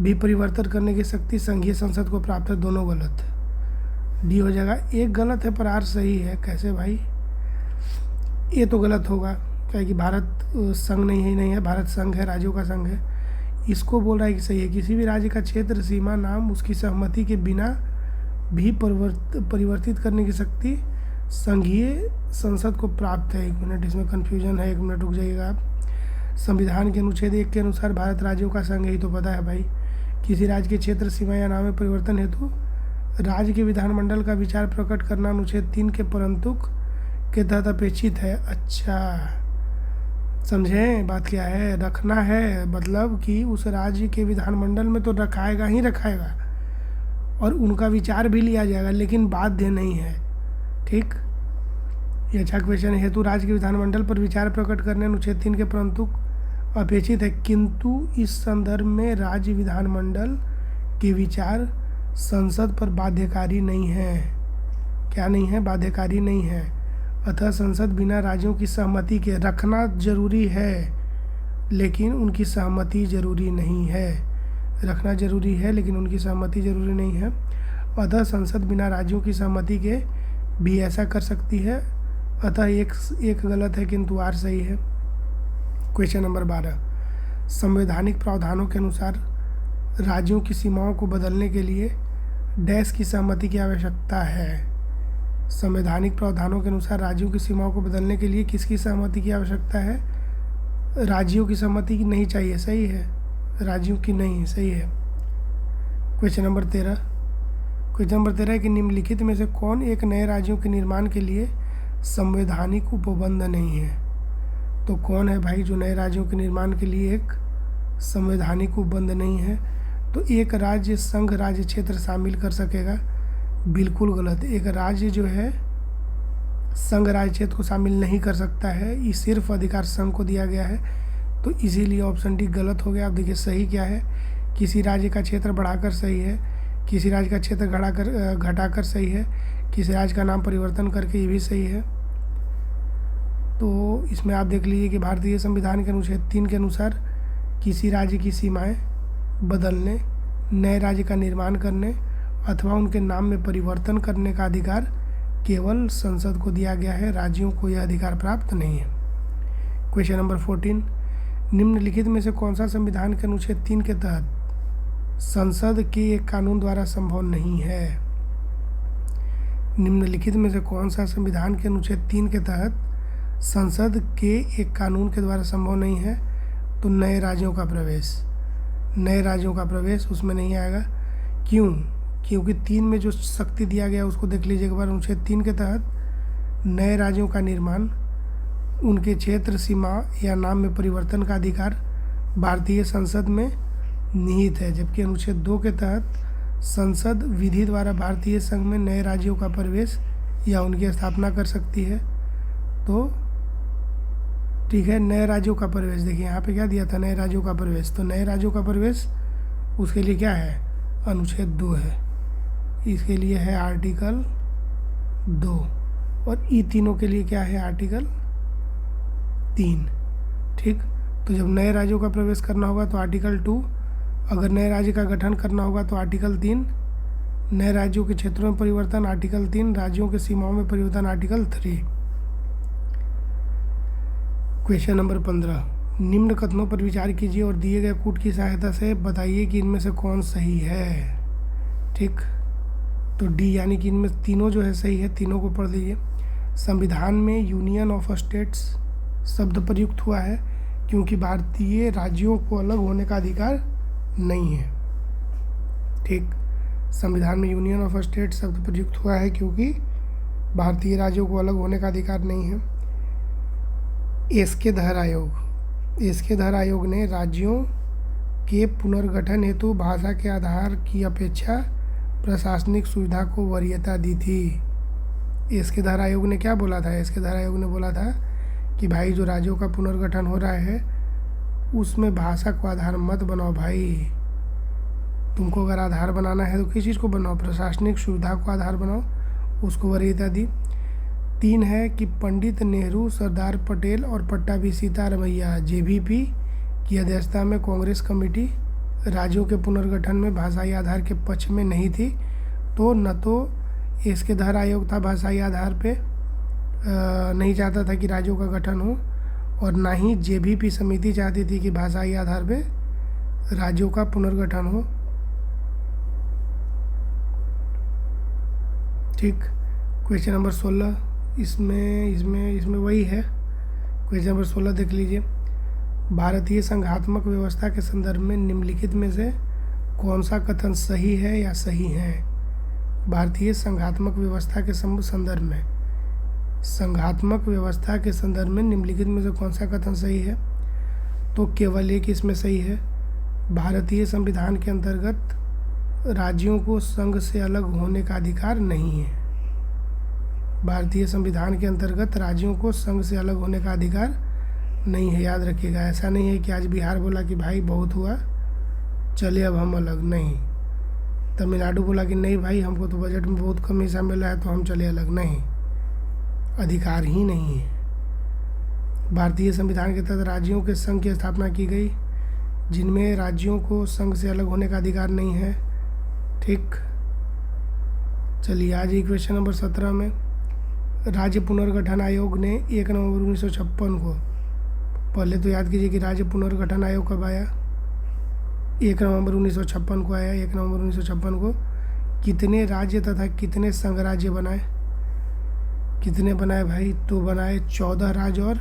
भी परिवर्तन करने की शक्ति संघीय संसद को प्राप्त है। दोनों गलत, डी हो जाएगा। एक गलत है पर आर सही है। कैसे भाई? ये तो गलत होगा, क्या कि भारत संघ नहीं है, भारत संघ है, राज्यों का संघ है। इसको बोल रहा है कि सही है, किसी भी राज्य का क्षेत्र, सीमा, नाम उसकी सहमति के बिना भी परिवर्तित करने की शक्ति संघीय संसद को प्राप्त है। 1 मिनट, इसमें कन्फ्यूजन है, 1 मिनट रुक जाइएगा आप। संविधान के अनुच्छेद 1 के अनुसार भारत राज्यों का संघ है, ही तो पता है भाई। किसी राज्य के क्षेत्र, सीमा या नाम में परिवर्तन हेतु राज्य के विधानमंडल का विचार प्रकट करना अनुच्छेद 3 के परंतुक के तहत अपेक्षित है। अच्छा, समझें बात क्या है? रखना है मतलब कि उस राज्य के विधानमंडल में तो रखाएगा ही रखाएगा और उनका विचार भी लिया जाएगा, लेकिन बाध्य नहीं है। ठीक, ये अच्छा क्वेश्चन है। हेतु राज्य के विधानमंडल पर विचार प्रकट करने अनुच्छेद 3 के परंतुक अपेक्षित है, किंतु इस संदर्भ में राज्य विधानमंडल के विचार संसद पर बाध्यकारी नहीं है। क्या नहीं है? बाध्यकारी नहीं है। अतः संसद बिना राज्यों की सहमति के, रखना जरूरी है लेकिन उनकी सहमति जरूरी नहीं है। रखना जरूरी है लेकिन उनकी सहमति जरूरी नहीं है। अतः संसद बिना राज्यों की सहमति के भी ऐसा कर सकती है। अतः एक गलत है किंतु आर सही है। क्वेश्चन नंबर 12, संवैधानिक प्रावधानों के अनुसार राज्यों की सीमाओं को बदलने के लिए डैश की सहमति की आवश्यकता है। संवैधानिक प्रावधानों के अनुसार राज्यों की सीमाओं को बदलने के लिए किसकी सहमति की आवश्यकता है? राज्यों की सहमति की नहीं चाहिए, सही है। राज्यों की नहीं, सही है। क्वेश्चन नंबर 13 है कि निम्नलिखित में से कौन एक नए राज्यों के निर्माण के लिए संवैधानिक उपबंध नहीं है? तो कौन है भाई जो नए राज्यों के निर्माण के लिए एक संवैधानिक उपबंध नहीं है? तो एक राज्य संघ राज्य क्षेत्र शामिल कर सकेगा, बिल्कुल गलत। एक राज्य जो है संघ राज्य क्षेत्र को शामिल नहीं कर सकता है, ये सिर्फ अधिकार संघ को दिया गया है। तो इसीलिए ऑप्शन डी गलत हो गया। अब देखिए सही क्या है, किसी राज्य का क्षेत्र बढ़ाकर सही है, किसी राज्य का क्षेत्र घटाकर सही है, किसी राज्य का नाम परिवर्तन करके ये भी सही है। तो इसमें आप देख लीजिए कि भारतीय संविधान के अनुच्छेद 3 के अनुसार किसी राज्य की सीमाएं बदलने, नए राज्य का निर्माण करने अथवा उनके नाम में परिवर्तन करने का अधिकार केवल संसद को दिया गया है, राज्यों को यह अधिकार प्राप्त नहीं है। क्वेश्चन नंबर 14, निम्नलिखित में से कौन सा संविधान के अनुच्छेद 3 के तहत संसद के एक कानून द्वारा संभव नहीं है? निम्नलिखित में से कौन सा संविधान के अनुच्छेद 3 के तहत संसद के एक कानून के द्वारा संभव नहीं है? तो नए राज्यों का प्रवेश उसमें नहीं आएगा। क्यों? क्योंकि 3 में जो शक्ति दिया गया उसको देख लीजिए एक बार। अनुच्छेद 3 के तहत नए राज्यों का निर्माण, उनके क्षेत्र, सीमा या नाम में परिवर्तन का अधिकार भारतीय संसद में निहित है, जबकि अनुच्छेद 2 के तहत संसद विधि द्वारा भारतीय संघ में नए राज्यों का प्रवेश या उनकी स्थापना कर सकती है। तो ठीक है, नए राज्यों का प्रवेश, देखिए यहाँ पे क्या दिया था, नए राज्यों का प्रवेश। तो नए राज्यों का प्रवेश उसके लिए क्या है? अनुच्छेद 2 है, इसके लिए है आर्टिकल 2, और ई तीनों के लिए क्या है? आर्टिकल 3। ठीक, तो जब नए राज्यों का प्रवेश करना होगा तो आर्टिकल 2, अगर नए राज्य का गठन करना होगा तो आर्टिकल 3, नए राज्यों के क्षेत्रों में परिवर्तन आर्टिकल 3, राज्यों के सीमाओं में परिवर्तन आर्टिकल 3। क्वेश्चन नंबर 15, निम्न कथनों पर विचार कीजिए और दिए गए कूट की सहायता से बताइए कि इनमें से कौन सही है। ठीक, तो डी यानी कि इनमें तीनों जो है सही है, तीनों को पढ़ लीजिए। संविधान में यूनियन ऑफ स्टेट्स शब्द प्रयुक्त हुआ है क्योंकि भारतीय राज्यों को अलग होने का अधिकार नहीं है। ठीक, संविधान में यूनियन ऑफ स्टेट्स शब्द प्रयुक्त हुआ है क्योंकि भारतीय राज्यों को अलग होने का अधिकार नहीं है। एसके धर आयोग ने राज्यों के पुनर्गठन हेतु भाषा के आधार की अपेक्षा प्रशासनिक सुविधा को वरीयता दी थी। एसके धर आयोग ने क्या बोला था? एसके धर आयोग ने बोला था कि भाई जो राज्यों का पुनर्गठन हो रहा है उसमें भाषा को आधार मत बनाओ भाई। तुमको अगर आधार बनाना है तो किस चीज़ को बनाओ? प्रशासनिक सुविधा को आधार बनाओ, उसको वरीयता दी। 3 है कि पंडित नेहरू, सरदार पटेल और पट्टाभी सीतारमैया जेवीपी की अध्यक्षता में कांग्रेस कमेटी राज्यों के पुनर्गठन में भाषाई आधार के पक्ष में नहीं थी। तो न तो इसके धर आयोग था भाषाई आधार पे नहीं चाहता था कि राज्यों का गठन हो, और ना ही जेवीपी समिति चाहती थी कि भाषाई आधार पे राज्यों का पुनर्गठन हो। ठीक, क्वेश्चन नंबर 16 इसमें वही है। क्वेश्चन नंबर 16 देख लीजिए। भारतीय संघात्मक व्यवस्था के संदर्भ में निम्नलिखित में से कौन सा कथन सही है या सही है? भारतीय संघात्मक व्यवस्था के संदर्भ में, संघात्मक व्यवस्था के संदर्भ में निम्नलिखित में से कौन सा कथन सही है? तो केवल एक इसमें सही है। भारतीय संविधान के अंतर्गत राज्यों को संघ से अलग होने का अधिकार नहीं है। भारतीय संविधान के अंतर्गत राज्यों को संघ से अलग होने का अधिकार नहीं है, याद रखिएगा। ऐसा नहीं है कि आज बिहार बोला कि भाई बहुत हुआ चले अब हम अलग, नहीं। तमिलनाडु बोला कि नहीं भाई हमको तो बजट में बहुत कम हिस्सा मिला है तो हम चले अलग, नहीं, अधिकार ही नहीं है। भारतीय संविधान के तहत राज्यों के संघ की स्थापना की गई जिनमें राज्यों को संघ से अलग होने का अधिकार नहीं है। ठीक, चलिए आज ही क्वेश्चन नंबर 17 में राज्य पुनर्गठन आयोग ने 1 नवंबर 1956 को, पहले तो याद कीजिए कि राज्य पुनर्गठन आयोग कब आया? 1 नवंबर 1956 को आया। 1 नवंबर 1956 को कितने राज्य तथा कितने संघ राज्य बनाए? कितने बनाए भाई? तो बनाए 14 राज्य और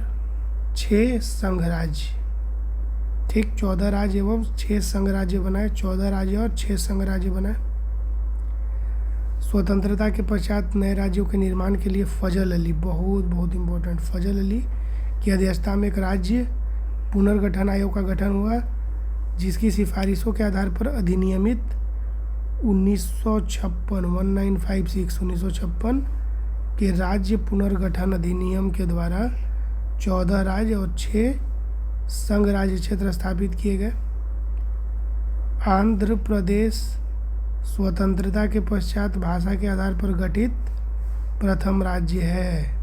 6 संघ राज्य। ठीक, 14 राज्य एवं 6 संघ राज्य बनाए। 14 राज्य और 6 संघ राज्य बनाए। स्वतंत्रता के पश्चात नए राज्यों के निर्माण के लिए फजल अली, बहुत इम्पोर्टेंट, फजल अली की अध्यक्षता में एक राज्य पुनर्गठन आयोग का गठन हुआ जिसकी सिफारिशों के आधार पर अधिनियमित 1956 के राज्य पुनर्गठन अधिनियम के द्वारा 14 राज्य और 6 संघ राज्य क्षेत्र स्थापित किए गए। आंध्र प्रदेश स्वतंत्रता के पश्चात भाषा के आधार पर गठित प्रथम राज्य है।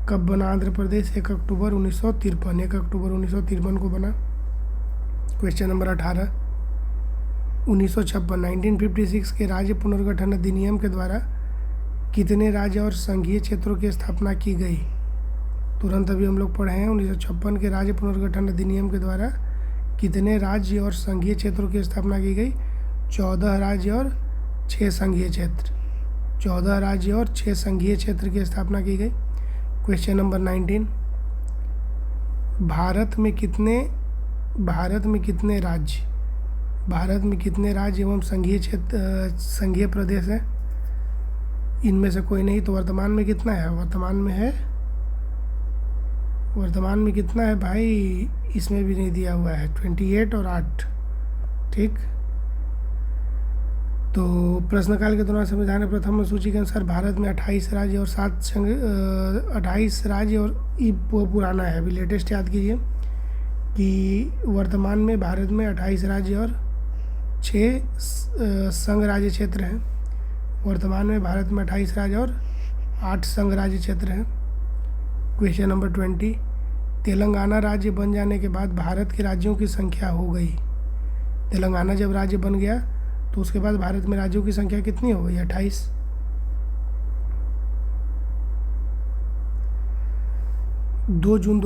कब बना आंध्र प्रदेश? 1 अक्टूबर 1953। 1 अक्टूबर 1953 को बना। क्वेश्चन नंबर 18, 1956 के राज्य पुनर्गठन अधिनियम के द्वारा कितने राज्य और संघीय क्षेत्रों की स्थापना की गई? तुरंत अभी हम लोग पढ़े हैं 1956 के राज्य पुनर्गठन अधिनियम के द्वारा कितने राज्य और संघीय क्षेत्रों की स्थापना की गई? 14 राज्य और 6 संघीय क्षेत्र। 14 राज्य और 6 संघीय क्षेत्र की स्थापना की गई। क्वेश्चन नंबर 19, भारत में कितने राज्य एवं संघीय प्रदेश हैं? इनमें से कोई नहीं। तो वर्तमान में कितना है? वर्तमान में कितना है भाई? इसमें भी नहीं दिया हुआ है, 28 और 8। ठीक, तो प्रश्नकाल के दौरान संविधान की प्रथम सूची के अनुसार भारत में 28 राज्य और 7 संघ 28 राज्य और वो पुराना है, अभी लेटेस्ट याद कीजिए कि वर्तमान में भारत में 28 राज्य और 6 संघ राज्य क्षेत्र हैं। वर्तमान में भारत में 28 राज्य और 8 संघ राज्य क्षेत्र हैं। क्वेश्चन नंबर 20, तेलंगाना राज्य बन जाने के बाद भारत के राज्यों की संख्या हो गई। तेलंगाना जब राज्य बन गया तो उसके बाद भारत में राज्यों की संख्या कितनी हो गई? 28। 2 जून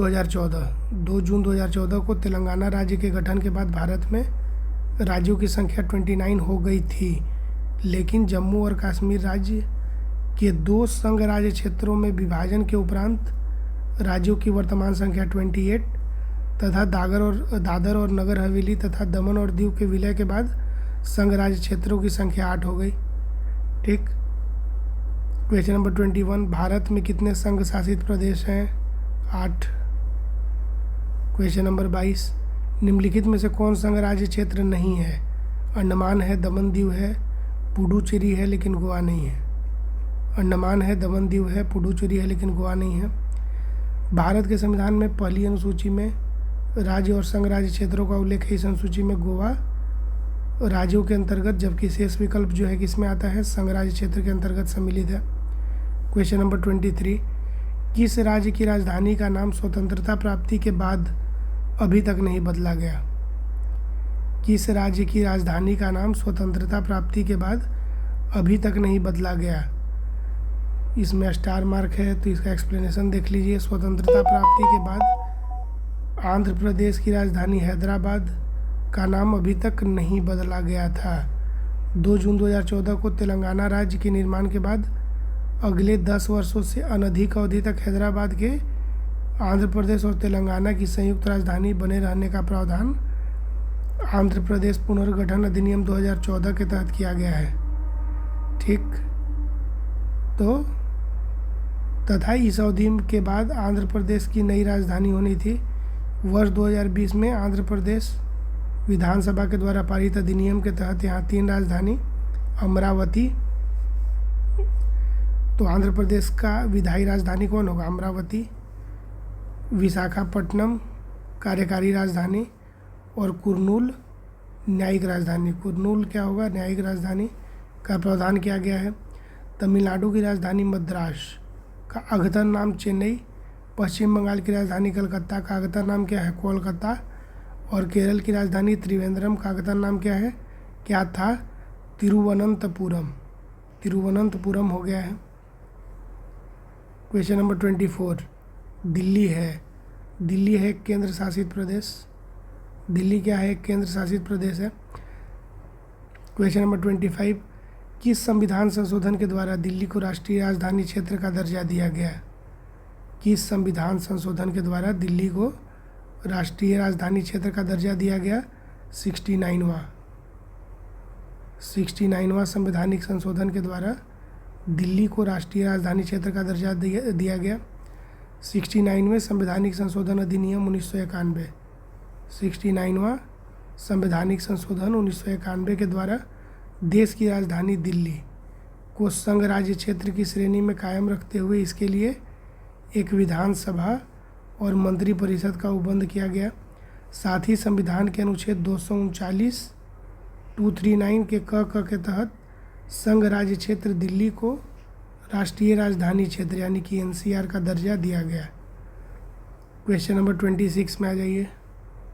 2014 को तेलंगाना राज्य के गठन के बाद भारत में राज्यों की संख्या 29 हो गई थी, लेकिन जम्मू और कश्मीर राज्य के 2 संघ राज्य क्षेत्रों में विभाजन के उपरांत राज्यों की वर्तमान संख्या 28 तथा दादर और नगर हवेली तथा दमन और दीव के विलय के बाद संघ राज्य क्षेत्रों की संख्या 8 हो गई। ठीक। क्वेश्चन नंबर 21, भारत में कितने संघ शासित प्रदेश हैं? 8। क्वेश्चन नंबर 22, निम्नलिखित में से कौन संघ राज्य क्षेत्र नहीं है? अंडमान है, दमन दीव है, पुडुचेरी है लेकिन गोवा नहीं है। अंडमान है, दमन दीव है, पुडुचेरी है लेकिन गोवा नहीं है। भारत के संविधान में पहली अनुसूची में राज्य और संघ राज्य क्षेत्रों का उल्लेख है। इस अनुसूची में गोवा राज्यों के अंतर्गत, जबकि शेष विकल्प जो है किसमें आता है? संघ राज्य क्षेत्र के अंतर्गत सम्मिलित है। क्वेश्चन नंबर 23, किस राज्य की राजधानी का नाम स्वतंत्रता प्राप्ति के बाद अभी तक नहीं बदला गया? किस राज्य की राजधानी का नाम स्वतंत्रता प्राप्ति के बाद अभी तक नहीं बदला गया? इसमें स्टार मार्क है तो इसका एक्सप्लेनेशन देख लीजिए। स्वतंत्रता प्राप्ति के बाद आंध्र प्रदेश की राजधानी हैदराबाद का नाम अभी तक नहीं बदला गया था। 2 जून 2014 को तेलंगाना राज्य के निर्माण के बाद अगले 10 वर्षों से अनधिक अवधि तक हैदराबाद के आंध्र प्रदेश और तेलंगाना की संयुक्त राजधानी बने रहने का प्रावधान आंध्र प्रदेश पुनर्गठन अधिनियम 2014 के तहत किया गया है। ठीक। तो तथा इस अवधि के बाद आंध्र प्रदेश की नई राजधानी होनी थी। वर्ष 2020 में आंध्र प्रदेश विधानसभा के द्वारा पारित अधिनियम के तहत यहाँ 3 राजधानी अमरावती, तो आंध्र प्रदेश का विधायी राजधानी कौन होगा? अमरावती, विशाखापट्टनम कार्यकारी राजधानी और कुर्नूल न्यायिक राजधानी। कुर्नूल क्या होगा? न्यायिक राजधानी का प्रावधान किया गया है। तमिलनाडु की राजधानी मद्रास का अद्यतन नाम चेन्नई, पश्चिम बंगाल की राजधानी कलकत्ता का अद्यतन नाम क्या है? कोलकाता, और केरल की राजधानी त्रिवेंद्रम का अद्यतन नाम क्या है? क्या था? तिरुवनंतपुरम। तिरुवनंतपुरम हो गया है। क्वेश्चन नंबर 24, दिल्ली है। दिल्ली है एक केंद्र शासित प्रदेश। दिल्ली क्या है? एक केंद्र शासित प्रदेश है। क्वेश्चन नंबर 25, किस संविधान संशोधन के द्वारा दिल्ली को राष्ट्रीय राजधानी क्षेत्र का दर्जा दिया गया? किस संविधान संशोधन के द्वारा दिल्ली को राष्ट्रीय राजधानी क्षेत्र का दर्जा दिया गया? 69वां संवैधानिक संशोधन के द्वारा दिल्ली को राष्ट्रीय राजधानी क्षेत्र का दर्जा दिया गया। 69वें संवैधानिक संशोधन अधिनियम 1991, 69वां संवैधानिक संशोधन 1991 के द्वारा देश की राजधानी दिल्ली को संघ राज्य क्षेत्र की श्रेणी में कायम रखते हुए इसके लिए एक विधानसभा और मंत्रिपरिषद का उपबंध किया गया। साथ ही संविधान के अनुच्छेद 239 239 के क के तहत संघ राज्य क्षेत्र दिल्ली को राष्ट्रीय राजधानी क्षेत्र यानी कि NCR का दर्जा दिया गया। क्वेश्चन नंबर 26 में आ जाइए।